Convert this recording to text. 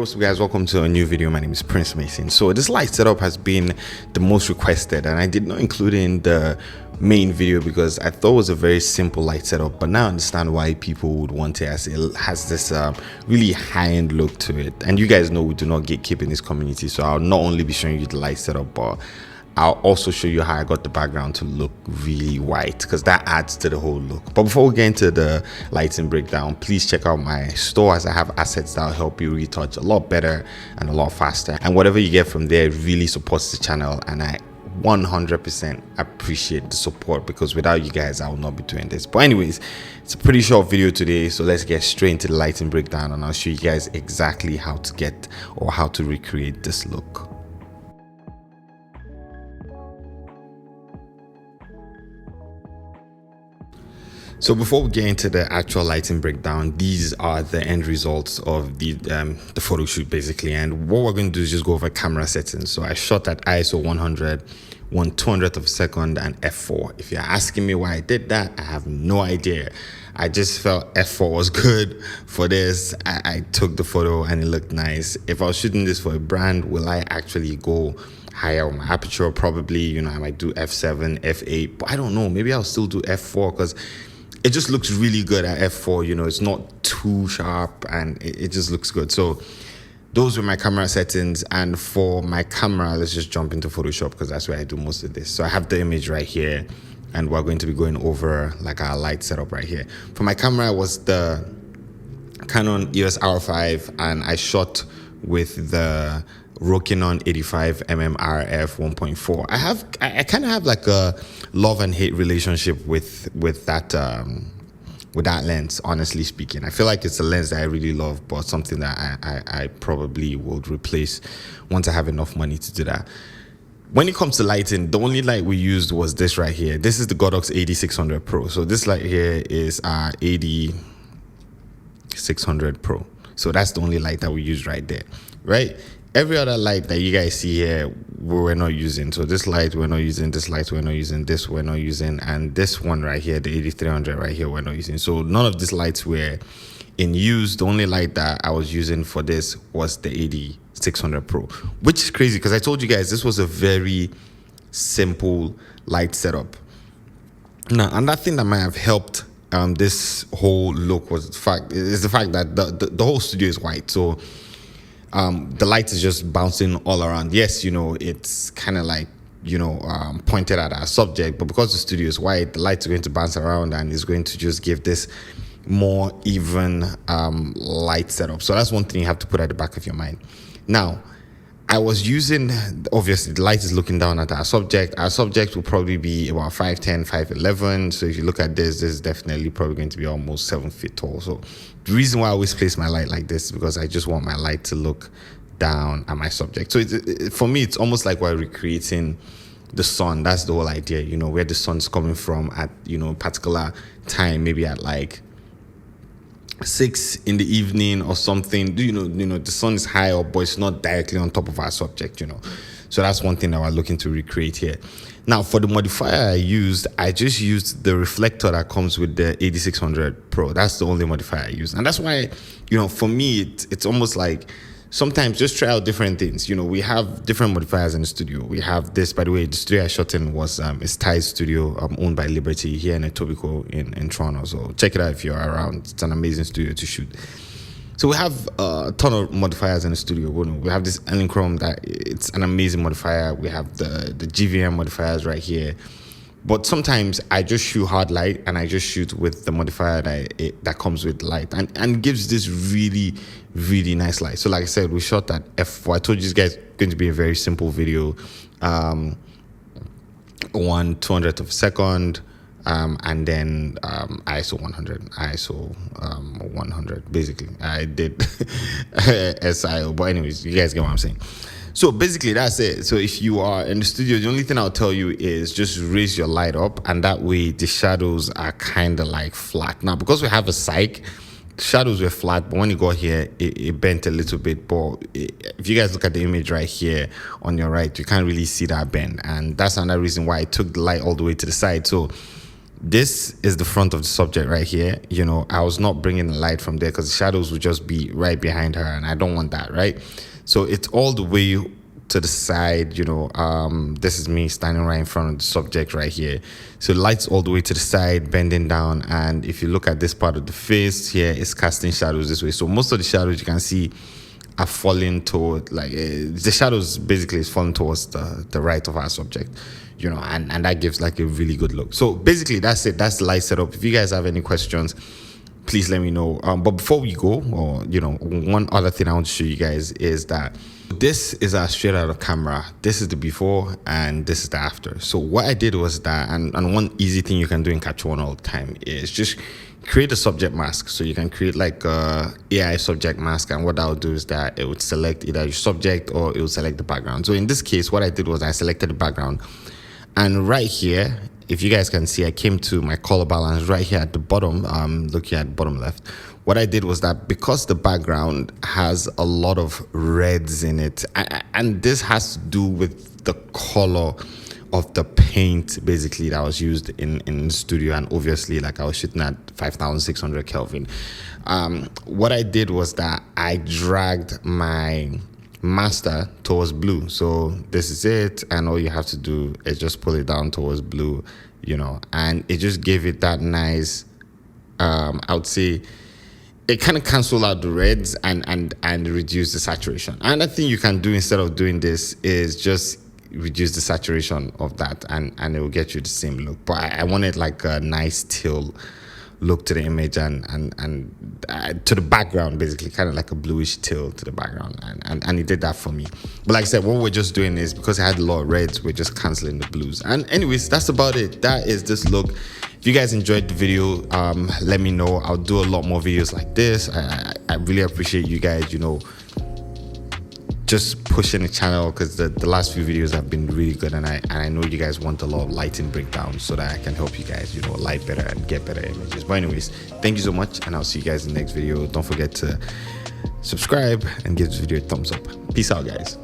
what's up guys, welcome to a new video. My name is Prince Mason. So this light setup has been the most requested, and I did not include it in the main video because I thought it was a very simple light setup, but now I understand why people would want it, as it has this really high-end look to it. And you guys know we do not gatekeep in this community, so I'll not only be showing you the light setup, but I'll also show you how I got the background to look really white, because that adds to the whole look. But before we get into the lighting breakdown, please check out my store, as I have assets that will help you retouch a lot better and a lot faster. And whatever you get from there really supports the channel, and I 100% appreciate the support, because without you guys I will not be doing this. But anyways, it's a pretty short video today, so let's get straight into the lighting breakdown, and I'll show you guys exactly how to get or how to recreate this look. So before we get into the actual lighting breakdown, these are the end results of the photo shoot basically. And what we're going to do is just go over camera settings. So I shot at ISO 100, 1/200th of a second, and f4. If you're asking me why I did that, I have no idea. I just felt f4 was good for this. I took the photo and it looked nice. If I was shooting this for a brand, will I actually go higher on my aperture? Probably, you know, I might do f7, f8, but I don't know. Maybe I'll still do f4 because it just looks really good at f4. You know, it's not too sharp and it just looks good. So those were my camera settings. And for my camera, let's just jump into Photoshop, because that's where I do most of this. So I have the image right here, and we're going to be going over like our light setup right here. For my camera was the Canon EOS R5, and I shot with the Rokinon 85mm RF 1.4. I kind of have like a love and hate relationship with that lens, honestly speaking. I feel like it's a lens that I really love, but something that I probably would replace once I have enough money to do that. When it comes to lighting, the only light we used was this right here. This is the Godox AD600 Pro. So this light here is our AD600 Pro. So that's the only light that we used right there, right? Every other light that you guys see here, we're not using. So this light we're not using, this light we're not using, this we're not using, and this one right here, the 8300 right here, we're not using. So none of these lights were in use. The only light that I was using for this was the AD600 Pro, which is crazy because I told you guys this was a very simple light setup. Now, another thing that might have helped this whole look was the fact that the whole studio is white. So the light is just bouncing all around. Yes, you know, it's kind of like, you know, pointed at our subject, but because the studio is white, the lights are going to bounce around and it's going to just give this more even light setup. So that's one thing you have to put at the back of your mind. Now, I was using, obviously the light is looking down at our subject. Our subject will probably be about 5'10", 5'11". So if you look at this is definitely probably going to be almost 7 feet tall. So the reason why I always place my light like this is because I just want my light to look down at my subject. So for me, it's almost like we're recreating the sun. That's the whole idea, you know, where the sun's coming from at, you know, a particular time, maybe at like 6 in the evening or something. You know, the sun is high up, but it's not directly on top of our subject, you know. So that's one thing that we're looking to recreate here. Now, for the modifier I just used the reflector that comes with the AD600 Pro. That's the only modifier I used. And that's why, you know, for me, it's almost like sometimes just try out different things. You know, we have different modifiers in the studio. We have this, by the way, the studio I shot in was it's Ty's studio, owned by Liberty here in Etobicoke in Toronto. So check it out if you're around. It's an amazing studio to shoot. So we have a ton of modifiers in the studio. We have this Elinchrom that it's an amazing modifier. We have the GVM modifiers right here. But sometimes I just shoot hard light and I just shoot with the modifier that comes with light and gives this really, really nice light. So like I said, we shot at f4. I told you guys it's going to be a very simple video. 1/200th of a second, and then ISO 100, ISO 100. Basically, I did SIO, but anyways, you guys get what I'm saying. So basically that's it. So if you are in the studio, the only thing I'll tell you is just raise your light up, and that way the shadows are kind of like flat. Now, because we have a cyc, shadows were flat, but when you got here, it bent a little bit. But if you guys look at the image right here on your right, you can't really see that bend, and that's another reason why I took the light all the way to the side. So This is the front of the subject right here. You know, I was not bringing the light from there because the shadows would just be right behind her, and I don't want that, right? So it's all the way to the side. You know, this is me standing right in front of the subject right here. So the light's all the way to the side, bending down, and if you look at this part of the face here, it's casting shadows this way. So most of the shadows you can see are falling toward, like, the shadows basically is falling towards the right of our subject, you know, and that gives like a really good look. So basically that's it. That's the light setup. If you guys have any questions, please let me know. But before we go, or you know, one other thing I want to show you guys is that this is our straight out of camera. This is the before and this is the after. So what I did was that, and one easy thing you can do in Capture One all the time is just create a subject mask. So you can create like a AI subject mask, and what that would do is that it would select either your subject or it would select the background. So in this case, what I did was I selected the background, and right here, if you guys can see, I came to my color balance right here at the bottom. Looking at the bottom left, what I did was that because the background has a lot of reds in it, and this has to do with the color of the paint basically that was used in the studio, and obviously like I was shooting at 5600 Kelvin. What I did was that I dragged my master towards blue. So this is it, and all you have to do is just pull it down towards blue, you know, and it just gave it that nice, I would say it kind of cancel out the reds and reduce the saturation. Another thing you can do instead of doing this is just reduce the saturation of that, and it will get you the same look. But I wanted like a nice teal look to the image and to the background, basically kind of like a bluish teal to the background, and it did that for me. But like I said, what we're just doing is, because I had a lot of reds, we're just canceling the blues. And anyways, that's about it. That is this look. If you guys enjoyed the video, let me know. I'll do a lot more videos like this. I really appreciate you guys, you know, just pushing the channel, because the last few videos have been really good, and I know you guys want a lot of lighting breakdowns so that I can help you guys, you know, light better and get better images. But anyways, thank you so much, and I'll see you guys in the next video. Don't forget to subscribe and give this video a thumbs up. Peace out, guys.